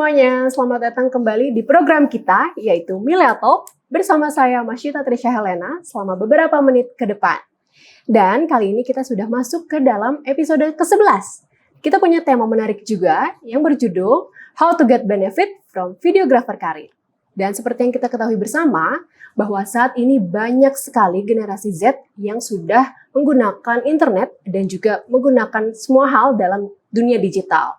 semuanya, selamat datang kembali di program kita, yaitu Milea Talk, bersama saya Masyita Trisha Helena selama beberapa menit ke depan. Dan kali ini kita sudah masuk ke dalam episode ke-11. Kita punya tema menarik juga yang berjudul How to Get Benefit from Videographer Career. Dan seperti yang kita ketahui bersama, bahwa saat ini banyak sekali generasi Z yang sudah menggunakan internet dan juga menggunakan semua hal dalam dunia digital.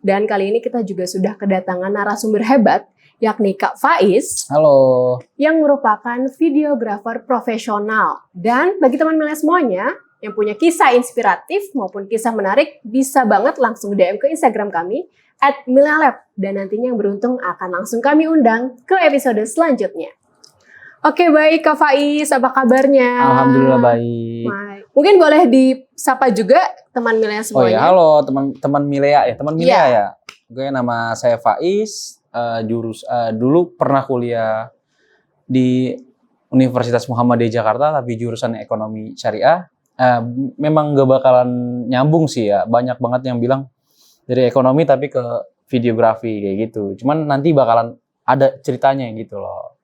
Dan kali ini kita juga sudah kedatangan narasumber hebat, yakni Kak Faiz. Halo. Yang merupakan videografer profesional. Dan bagi teman milenial semuanya, yang punya kisah inspiratif maupun kisah menarik, bisa banget langsung DM ke Instagram kami, @milenialab. Dan nantinya yang beruntung akan langsung kami undang ke episode selanjutnya. Oke, baik Kak Faiz, apa kabarnya? Alhamdulillah baik. Mungkin boleh disapa juga teman Milea semuanya. Oh ya, halo teman Milea ya, teman Milea ya. Gue nama saya Faiz, dulu pernah kuliah di Universitas Muhammadiyah Jakarta, tapi jurusan ekonomi syariah. Memang gak bakalan nyambung sih ya, banyak banget yang bilang dari ekonomi tapi ke videografi kayak gitu. Cuman nanti bakalan ada ceritanya gitu loh.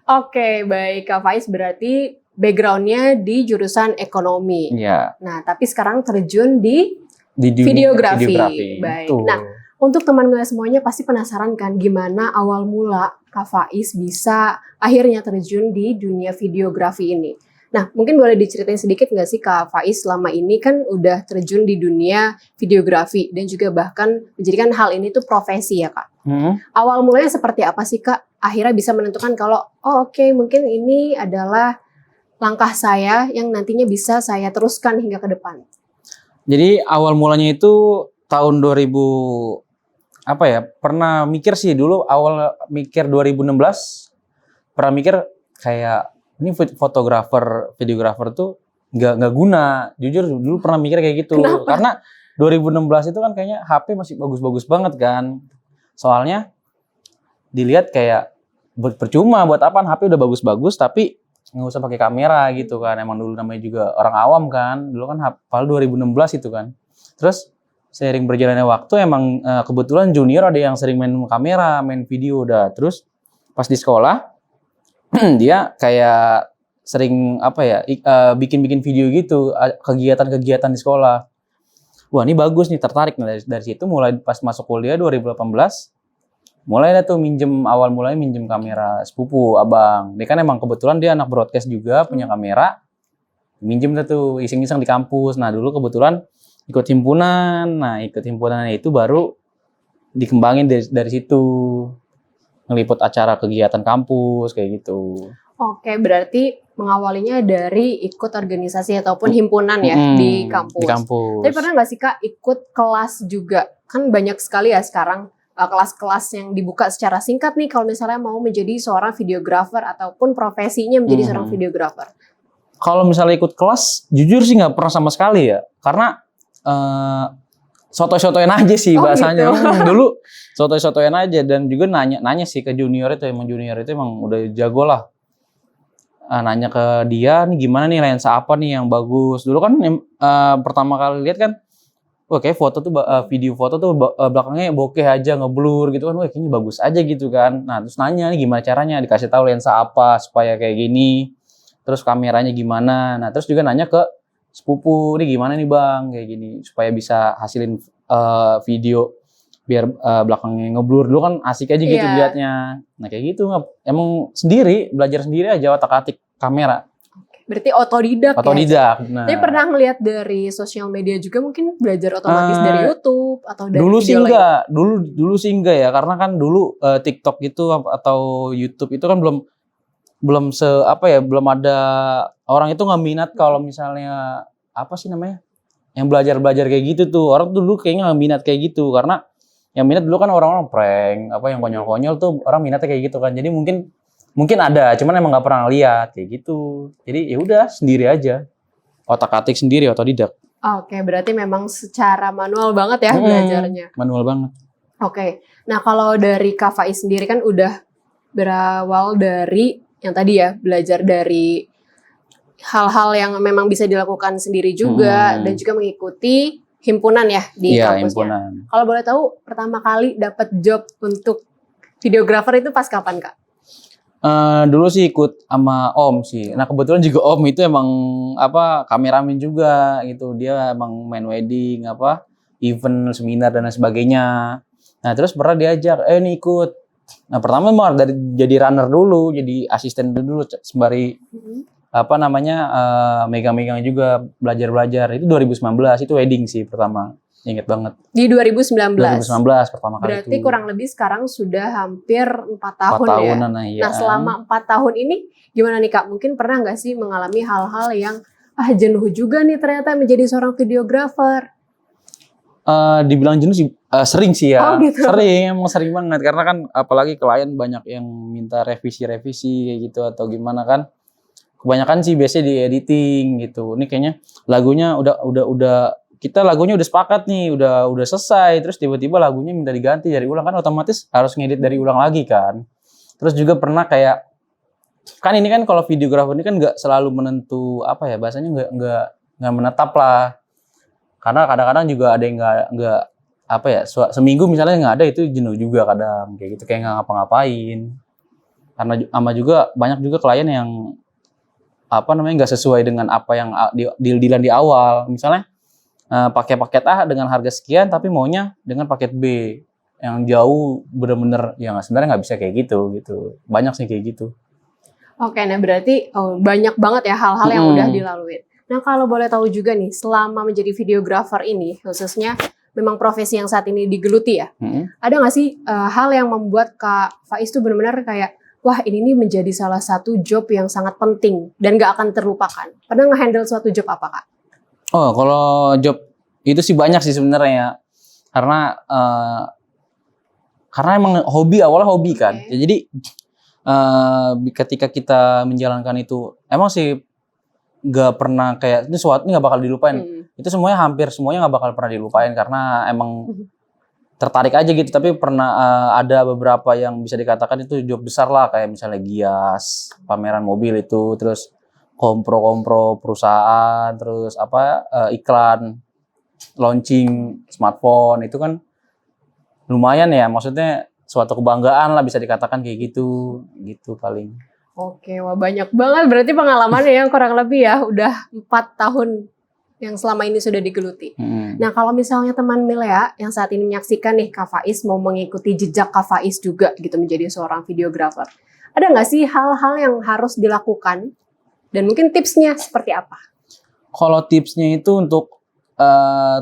Oke, baik Kak Faiz, berarti background-nya di jurusan ekonomi. Iya. Nah, tapi sekarang terjun di videografi. Baik. Betul. Nah, untuk teman milenial semuanya pasti penasaran kan gimana awal mula Kak Faiz bisa akhirnya terjun di dunia videografi ini. Nah, mungkin boleh diceritain sedikit nggak sih Kak Faiz selama ini kan udah terjun di dunia videografi dan juga bahkan menjadikan hal ini tuh profesi ya Kak. Awal mulanya seperti apa sih Kak? Akhirnya bisa menentukan kalau oke, mungkin ini adalah langkah saya yang nantinya bisa saya teruskan hingga ke depan. Jadi awal mulanya itu tahun 2000 pernah mikir sih dulu awal mikir 2016 pernah mikir kayak ini fotografer, videografer tuh nggak guna. Jujur dulu pernah mikir kayak gitu. Kenapa? Karena 2016 itu kan kayaknya HP masih bagus-bagus banget kan. Soalnya dilihat kayak percuma buat apaan HP udah bagus-bagus tapi nggak usah pakai kamera gitu kan. Emang dulu namanya juga orang awam kan. Dulu kan padahal 2016 itu kan. Terus seiring berjalannya waktu emang kebetulan junior ada yang sering main kamera, main video udah. Terus pas di sekolah dia kayak sering bikin-bikin video gitu, kegiatan-kegiatan di sekolah. Wah, ini bagus nih, tertarik. Nah, dari situ mulai pas masuk kuliah 2018 mulai dah tuh awal mulai minjem kamera sepupu abang. Dia kan emang kebetulan dia anak broadcast juga, punya kamera. Minjem dah tuh iseng-iseng di kampus. Nah, dulu kebetulan ikut himpunan. Nah, ikut himpunannya itu baru dikembangin dari situ. Ngeliput acara kegiatan kampus kayak gitu. Oke, berarti mengawalinya dari ikut organisasi ataupun himpunan ya di kampus. Di kampus. Tapi pernah nggak sih Kak ikut kelas juga? Kan banyak sekali ya sekarang kelas-kelas yang dibuka secara singkat nih kalau misalnya mau menjadi seorang videografer ataupun profesinya menjadi seorang videografer. Kalau misalnya ikut kelas, jujur sih nggak pernah sama sekali ya. Karena sotoy-sotoyan aja sih bahasanya. Gitu. Dulu sotoy-sotoyan aja dan juga nanya sih ke junior itu emang udah jago lah. Nanya ke dia nih gimana nih lensa apa nih yang bagus. Dulu kan pertama kali lihat kan kayak video foto tuh belakangnya bokeh aja ngeblur gitu kan. Wah, kayaknya bagus aja gitu kan. Nah, terus nanya nih gimana caranya, dikasih tahu lensa apa supaya kayak gini. Terus kameranya gimana. Nah, terus juga nanya ke sepupu, nih gimana nih Bang kayak gini supaya bisa hasilin video biar belakangnya ngeblur. Dulu kan asik aja gitu liatnya. Nah, kayak gitu emang belajar sendiri aja otak-atik kamera. Berarti otodidak. Nah. Tapi pernah ngeliat dari sosial media juga mungkin belajar otomatis dari YouTube atau dari dulu video sih lain? enggak. Dulu sih enggak ya, karena kan dulu TikTok gitu atau YouTube itu kan belum belum ada orang itu nggak minat kalau misalnya yang belajar kayak gitu tuh. Orang tuh dulu kayaknya nggak minat kayak gitu karena yang minat dulu kan orang-orang prank yang konyol-konyol tuh orang minatnya kayak gitu kan. Jadi mungkin ada, cuman emang nggak pernah lihat kayak gitu. Jadi ya udah sendiri aja, otak-atik sendiri, otodidak. Oke, berarti memang secara manual banget ya belajarnya. Manual banget. Oke, nah kalau dari Kak Faiz sendiri kan udah berawal dari yang tadi ya belajar dari hal-hal yang memang bisa dilakukan sendiri juga dan juga mengikuti himpunan ya di Iya, kampusnya. himpunan. Kalau boleh tahu pertama kali dapat job untuk videographer itu pas kapan, Kak? Dulu sih ikut sama Om sih. Nah kebetulan juga Om itu emang kameramen juga gitu. Dia emang main wedding event, seminar dan lain sebagainya. Nah terus pernah diajak, nih ikut. Nah pertama malah dari jadi runner dulu, jadi asisten dulu sembari megang-megang juga belajar-belajar. Itu 2019 itu wedding sih pertama. Ingat banget. Di 2019. 2019 pertama kali. Berarti itu. kurang lebih sekarang sudah hampir 4 tahun 4 ya. tahunan, iya. Nah selama 4 tahun ini gimana nih Kak? Mungkin pernah nggak sih mengalami hal-hal yang jenuh juga nih ternyata menjadi seorang videographer? Dibilang jenuh sih sering sih ya. Oh, gitu. Emang sering banget karena kan apalagi klien banyak yang minta revisi kayak gitu atau gimana kan. Kebanyakan sih biasanya di editing gitu. Ini kayaknya lagunya lagunya udah sepakat nih, udah selesai, terus tiba-tiba lagunya minta diganti dari ulang kan otomatis harus ngedit dari ulang lagi kan. Terus juga pernah kayak kan ini kan kalau videographer ini kan nggak selalu menentu bahasanya nggak menetap lah. Karena kadang-kadang juga ada yang nggak seminggu misalnya nggak ada, itu jenuh juga kadang kayak gitu, kayak nggak ngapa-ngapain. Karena sama juga banyak juga klien yang nggak sesuai dengan apa yang deal-dealan di awal. Misalnya pakai paket A dengan harga sekian tapi maunya dengan paket B yang jauh, bener-bener yang sebenarnya nggak bisa kayak gitu. Banyak sih kayak gitu. Oke, nah berarti banyak banget ya hal-hal yang udah dilalui. Nah kalau boleh tahu juga nih, selama menjadi videographer ini, khususnya memang profesi yang saat ini digeluti ya, ada nggak sih hal yang membuat Kak Faiz tuh benar-benar kayak, wah ini nih menjadi salah satu job yang sangat penting dan nggak akan terlupakan. Pernah nge-handle suatu job apa Kak? Oh, kalau job itu sih banyak sih sebenarnya, karena emang awalnya hobi kan. Okay. Jadi ketika kita menjalankan itu, emang sih nggak pernah kayak ini nggak bakal dilupain. Itu hampir semuanya nggak bakal pernah dilupain karena emang tertarik aja gitu. Tapi pernah ada beberapa yang bisa dikatakan itu job besar lah, kayak misalnya Gias, pameran mobil itu, terus kompro perusahaan, terus iklan, launching smartphone, itu kan lumayan ya, maksudnya suatu kebanggaan lah bisa dikatakan kayak gitu paling. Oke, wah banyak banget berarti pengalamannya yang kurang lebih ya udah 4 tahun yang selama ini sudah digeluti. Nah kalau misalnya teman Milea yang saat ini menyaksikan nih Kak Faiz mau mengikuti jejak Kak Faiz juga gitu menjadi seorang videographer, ada nggak sih hal-hal yang harus dilakukan dan mungkin tipsnya seperti apa? Kalau tipsnya itu untuk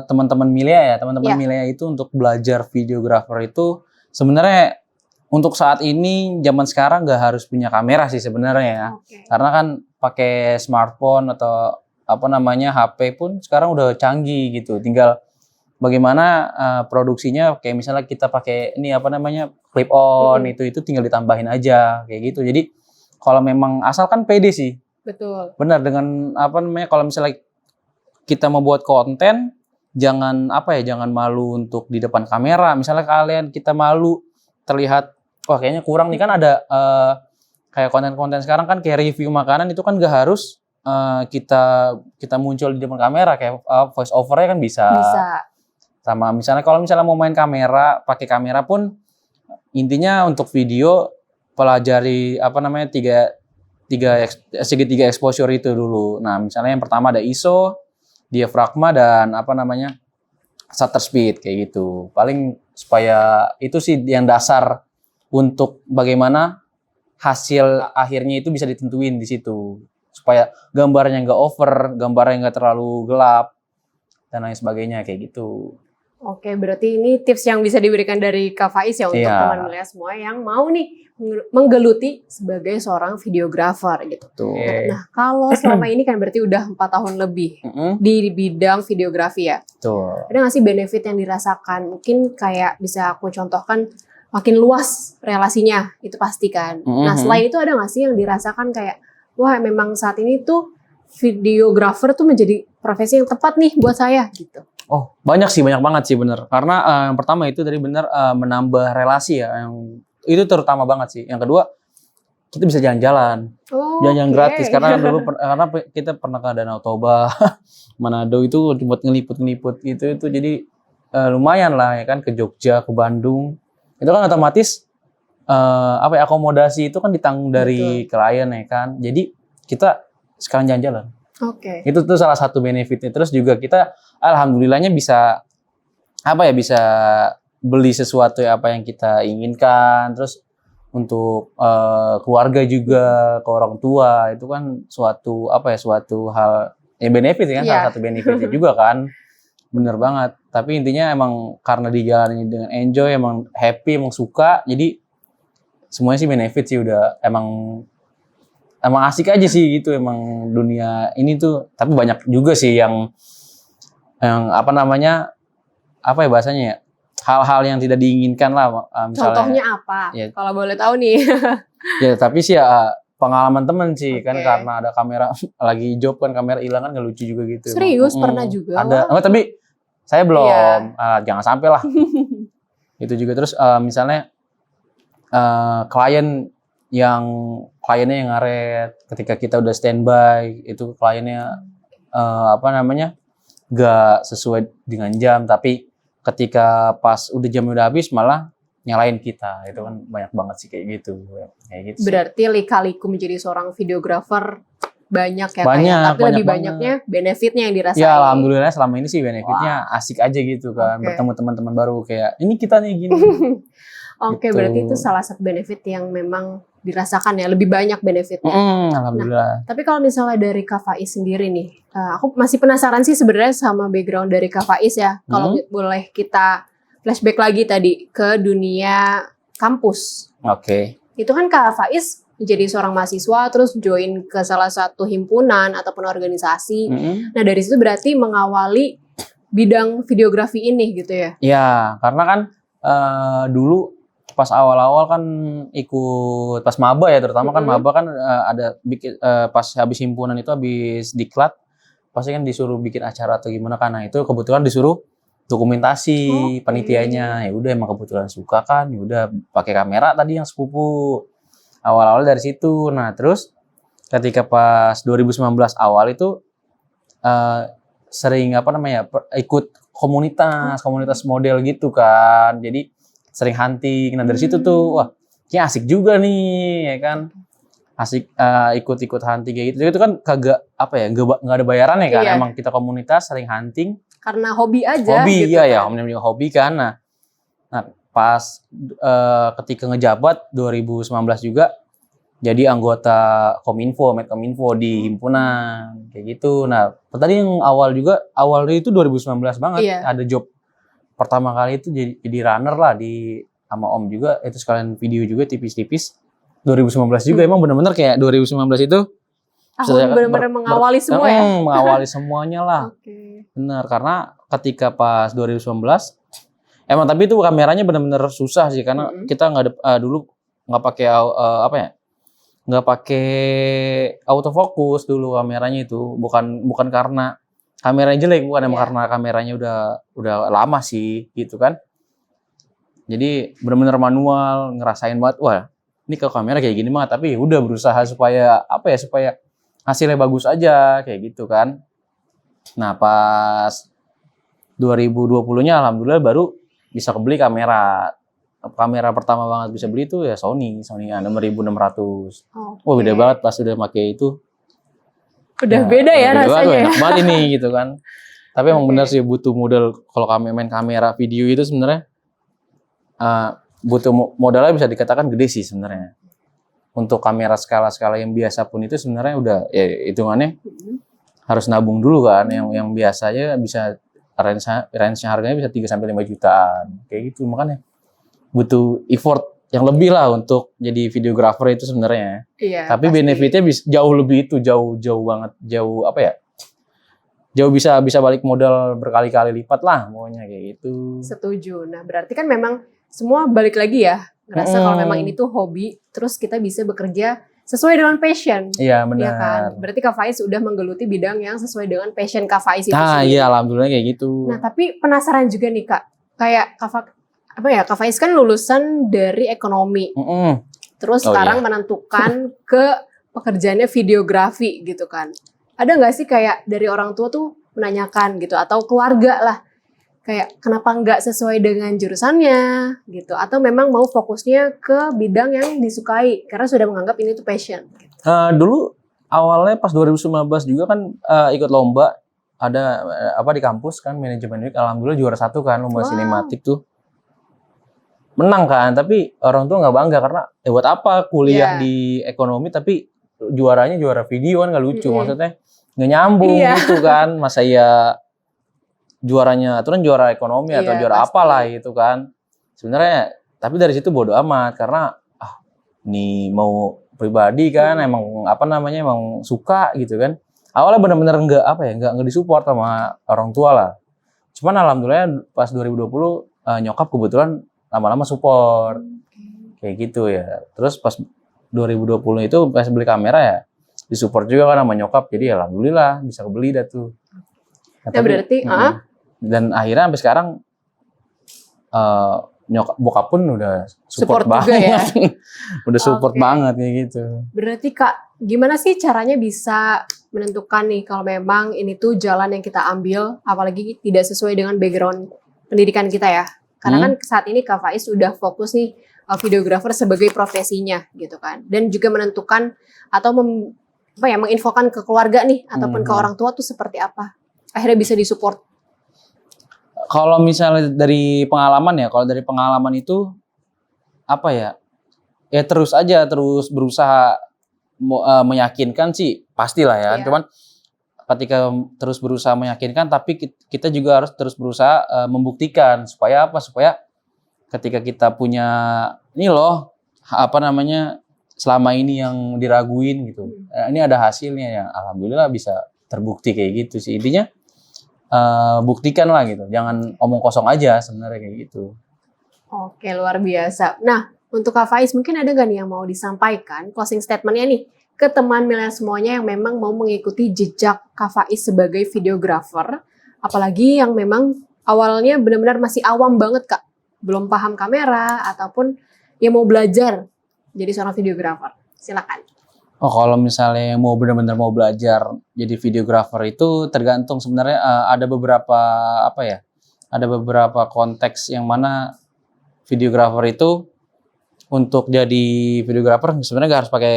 teman-teman Milea ya, Milea itu untuk belajar videographer itu sebenarnya untuk saat ini zaman sekarang nggak harus punya kamera sih sebenarnya ya. Okay. Karena kan pakai smartphone atau HP pun sekarang udah canggih gitu. Tinggal bagaimana produksinya, kayak misalnya kita pakai ini clip on, itu tinggal ditambahin aja kayak gitu. Jadi kalau memang asalkan pede sih. Betul. Benar, dengan kalau misalnya kita mau buat konten, jangan jangan malu untuk di depan kamera. Misalnya kita malu terlihat, wah kayaknya kurang nih, kan ada kayak konten-konten sekarang kan kayak review makanan, itu kan gak harus kita muncul di depan kamera, kayak voice over-nya kan bisa. Sama misalnya kalau mau main kamera, pakai kamera pun intinya untuk video pelajari segitiga exposure itu dulu. Nah, misalnya yang pertama ada ISO, diafragma, dan shutter speed kayak gitu. Paling supaya itu sih yang dasar untuk bagaimana hasil akhirnya itu bisa ditentuin di situ. Supaya gambarnya nggak over, gambarnya nggak terlalu gelap, dan lain sebagainya kayak gitu. Oke, berarti ini tips yang bisa diberikan dari Kak Faiz ya untuk teman Milea semua yang mau nih menggeluti sebagai seorang videographer gitu. Nah, kalau selama ini kan berarti udah 4 tahun lebih di bidang videografi ya. Ada nggak sih benefit yang dirasakan? Mungkin kayak bisa aku contohkan, makin luas relasinya, itu pasti kan. Nah, selain itu ada nggak sih yang dirasakan kayak, wah memang saat ini tuh videographer tuh menjadi profesi yang tepat nih buat saya gitu. Oh, banyak banget sih bener. Karena yang pertama itu dari menambah relasi ya, yang itu terutama banget sih. Yang kedua, kita bisa jalan-jalan. Oh, Jalan-jalan oke. gratis karena karena kita pernah ke Danau Toba, Manado itu buat ngeliput gitu itu jadi lumayan lah ya kan, ke Jogja, ke Bandung. Itu kan otomatis akomodasi itu kan ditanggung dari klien ya kan. Jadi kita sekarang jalan-jalan. Oke. Itu tuh salah satu benefitnya. Terus juga kita alhamdulillahnya bisa bisa beli sesuatu apa yang kita inginkan. Terus untuk keluarga juga, ke orang tua itu kan suatu hal benefit kan, salah satu benefitnya juga kan. Bener banget. Tapi intinya emang karena dijalani dengan enjoy, emang happy, emang suka, jadi semuanya sih benefit sih, udah emang asik aja sih gitu emang dunia ini tuh. Tapi banyak juga sih yang bahasanya ya, hal-hal yang tidak diinginkan lah, misalnya. Contohnya apa? Ya, kalau boleh tahu nih. Ya tapi sih ya pengalaman temen sih kan, karena ada kamera lagi job kan, kamera hilang kan, nggak lucu juga gitu. Serius pernah juga? Ada. Tapi saya belum. Jangan sampai lah. Itu juga. Terus misalnya kliennya yang ngaret ketika kita udah standby, itu kliennya nggak sesuai dengan jam, tapi ketika pas jamnya udah habis malah nyalain kita. Itu kan banyak banget sih kayak gitu sih. Berarti lika-liku menjadi seorang videographer banyak ya, tapi lebih banyaknya benefitnya yang dirasain. Ya alhamdulillah selama ini sih benefitnya asik aja gitu kan, bertemu teman-teman baru kayak ini kita nih gini. Oke, gitu. berarti itu salah satu benefit yang memang dirasakan ya, lebih banyak benefitnya. Alhamdulillah. Nah, tapi kalau misalnya dari Kak Faiz sendiri nih, aku masih penasaran sih sebenarnya sama background dari Kak Faiz ya. Kalau boleh kita flashback lagi tadi ke dunia kampus. Oke. Itu kan Kak Faiz menjadi seorang mahasiswa, terus join ke salah satu himpunan ataupun organisasi. Nah, dari situ berarti mengawali bidang videografi ini gitu ya? Ya, karena kan dulu pas awal-awal kan ikut pas maba ya, terutama kan maba kan ada bikin pas habis himpunan itu, habis diklat pasti kan disuruh bikin acara atau gimana kan. Nah, itu kebetulan disuruh dokumentasi panitianya. Ya udah emang kebetulan suka kan, ya udah pakai kamera tadi yang sepupu. Awal-awal dari situ. Nah, terus ketika pas 2019 awal itu sering ikut komunitas model gitu kan. Jadi sering hunting. Nah, dari situ tuh wah, ini asik juga nih ya kan. Asik ikut-ikut hunting kayak gitu. Itu kan kagak enggak ada bayarannya kan. Emang kita komunitas sering hunting karena hobi aja. Hobi gitu ya, namanya hobi kan. Nah, pas ketika ngejabat 2019 juga jadi anggota Medkominfo di himpunan kayak gitu. Nah, tadi yang awalnya itu 2019 banget. Ada job pertama kali itu jadi runner lah sama Om juga, itu sekalian video juga tipis-tipis. 2019 juga emang benar-benar kayak 2019 itu benar-benar mengawali semua ya. Mengawali semuanya lah. Benar, karena ketika pas 2019 emang, tapi itu kameranya benar-benar susah sih, karena kita dulu nggak pakai nggak pakai autofocus dulu kameranya itu. Bukan karena kameranya jelek, bukan, emang karena kameranya udah lama sih gitu kan. Jadi benar-benar manual, ngerasain banget, wah ini kalau kamera kayak gini mah, tapi udah berusaha supaya supaya hasilnya bagus aja kayak gitu kan. Nah, pas 2020-nya alhamdulillah baru bisa kebeli kamera. Kamera pertama banget bisa beli itu ya Sony 6600. Wah, beda banget pas udah pakai itu. Udah beda ya rasanya. Enak banget ini gitu kan. Tapi emang benar sih butuh modal kalau main kamera video itu sebenarnya. Butuh modalnya bisa dikatakan gede sih sebenarnya. Untuk kamera skala-skala yang biasa pun itu sebenarnya udah ya hitungannya harus nabung dulu kan. Yang biasanya bisa range harganya bisa 3 sampai 5 jutaan. Kayak gitu, makanya butuh effort yang lebih lah untuk jadi videographer itu sebenarnya. Iya. Tapi benefitnya jauh lebih itu, jauh banget, jauh bisa balik modal berkali-kali lipat lah pokoknya kayak gitu. Setuju. Nah, berarti kan memang semua balik lagi ya, ngerasa kalau memang ini tuh hobi, terus kita bisa bekerja sesuai dengan passion. Iya, benar. Ya kan? Berarti Kak Faiz udah menggeluti bidang yang sesuai dengan passion Kak Faiz itu sendiri. Iya, alhamdulillah kayak gitu. Nah, tapi penasaran juga nih Kak, kayak Kak Faiz kan lulusan dari ekonomi. terus Oh, sekarang iya. menentukan ke pekerjaannya videografi gitu kan. Ada nggak sih kayak dari orang tua tuh menanyakan gitu atau keluarga lah kayak kenapa nggak sesuai dengan jurusannya gitu atau memang mau fokusnya ke bidang yang disukai karena sudah menganggap ini tuh passion. Dulu awalnya pas 2019 juga kan ikut lomba ada apa di kampus kan manajemen week, alhamdulillah juara 1 kan lomba Wow. sinematik tuh. Menang kan, tapi orang tua nggak bangga karena buat apa kuliah Iya. di ekonomi tapi juaranya juara video kan nggak lucu. Mm-mm. Maksudnya nggak nyambung Iya. gitu kan. Masa ya juaranya aturan juara ekonomi atau Iya, juara pasti. apalah gitu kan. Sebenarnya tapi dari situ bodo amat karena ini mau pribadi kan emang apa namanya emang suka gitu kan. Awalnya benar-benar nggak disupport sama orang tua lah. Cuman alhamdulillah pas 2020 nyokap kebetulan lama-lama support kayak gitu ya. Terus pas 2020 itu pas beli kamera ya disupport juga kan sama nyokap. Jadi alhamdulillah bisa kebeli dah tuh. Ya berarti dan akhirnya sampai sekarang nyokap bokap pun udah support juga banget. ya. Udah support Oke. banget kayak gitu. Berarti Kak, gimana sih caranya bisa menentukan nih kalau memang ini tuh jalan yang kita ambil, apalagi tidak sesuai dengan background pendidikan kita ya. Karena kan saat ini Kak Faiz udah fokus nih videographer sebagai profesinya gitu kan. Dan juga menentukan atau menginfokan ke keluarga nih ataupun ke orang tua tuh seperti apa. Akhirnya bisa disupport. Kalau misalnya dari pengalaman ya, kalau dari pengalaman itu apa ya? Ya terus berusaha meyakinkan sih pastilah ya. Iya. Cuman ketika terus berusaha meyakinkan tapi kita juga harus terus berusaha membuktikan supaya apa? Supaya ketika kita punya ini loh apa namanya selama ini yang diraguin gitu. Ini ada hasilnya ya. Alhamdulillah bisa terbukti kayak gitu sih. Intinya buktikan lah gitu. Jangan omong kosong aja sebenarnya kayak gitu. Oke, luar biasa. Nah, untuk Kak Faiz mungkin ada nggak nih yang mau disampaikan closing statement-nya nih ke teman milenial semuanya yang memang mau mengikuti jejak Kak Faiz sebagai videographer, apalagi yang memang awalnya benar-benar masih awam banget Kak, belum paham kamera ataupun yang mau belajar jadi seorang videographer. Silakan. Oh, kalau misalnya mau benar-benar mau belajar jadi videographer itu tergantung sebenarnya ada beberapa apa ya? Ada beberapa konteks yang mana videographer itu untuk jadi videographer sebenarnya nggak harus pakai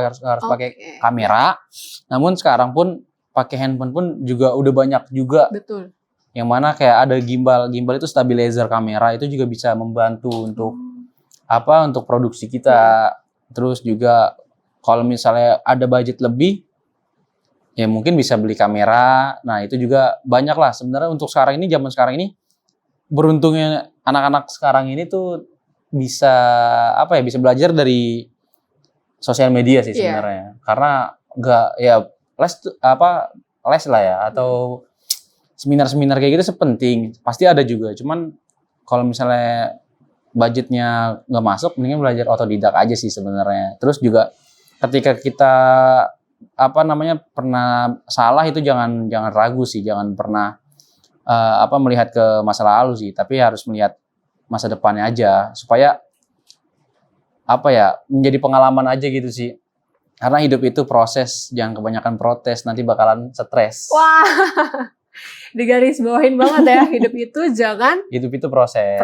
harus pakai kamera. Namun sekarang pun pakai handphone pun juga udah banyak juga. Betul. Yang mana kayak ada gimbal itu stabilizer kamera itu juga bisa membantu untuk untuk produksi kita. Terus juga kalau misalnya ada budget lebih, ya mungkin bisa beli kamera. Nah itu juga banyak lah sebenarnya untuk sekarang ini, zaman sekarang ini, beruntungnya anak-anak sekarang ini tuh bisa bisa belajar dari sosial media sih sebenarnya. Karena nggak ya les lah ya atau seminar-seminar kayak gitu sepenting. Pasti ada juga. Cuman kalau misalnya budgetnya nggak masuk, mendingan belajar otodidak aja sih sebenarnya. Terus juga ketika kita pernah salah itu jangan ragu sih, jangan pernah melihat ke masa lalu sih, tapi harus melihat masa depannya aja supaya menjadi pengalaman aja gitu sih. Karena hidup itu proses, jangan kebanyakan protes, nanti bakalan stres. Wah. Digaris bawahin banget ya, hidup itu jangan hidup itu proses.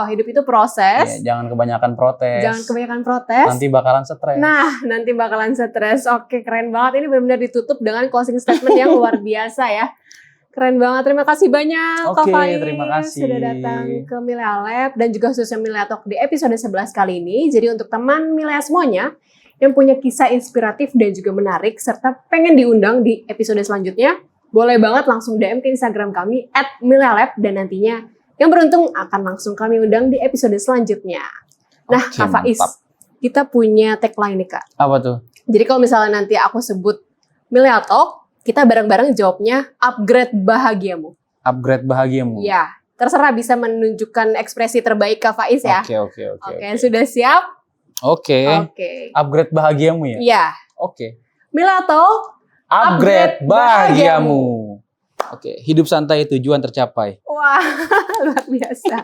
Hidup itu proses. Ya, jangan kebanyakan protes. Jangan kebanyakan protes. Nanti bakalan stres. Nah, nanti bakalan stres. Oke, keren banget. Ini benar-benar ditutup dengan closing statement yang luar biasa ya. Keren banget. Terima kasih banyak Kak Faiz. Terima kasih. Sudah datang ke Milea Lab dan juga khususnya Milea Talk di episode 11 kali ini. Jadi untuk teman Milea semuanya yang punya kisah inspiratif dan juga menarik serta pengen diundang di episode selanjutnya, boleh banget langsung DM ke Instagram kami @milealab dan nantinya yang beruntung akan langsung kami undang di episode selanjutnya. Nah, Kak Faiz, kita punya tagline nih Kak. Apa tuh? Jadi kalau misalnya nanti aku sebut Milea Talk, kita bareng-bareng jawabnya upgrade bahagiamu. Upgrade bahagiamu. Ya, terserah bisa menunjukkan ekspresi terbaik Kak Faiz ya. Oke. Sudah siap? Oke. Upgrade bahagiamu ya? Iya. Oke. Milea Talk, upgrade bahagiamu. Oke, hidup santai tujuan tercapai. Wah, luar biasa.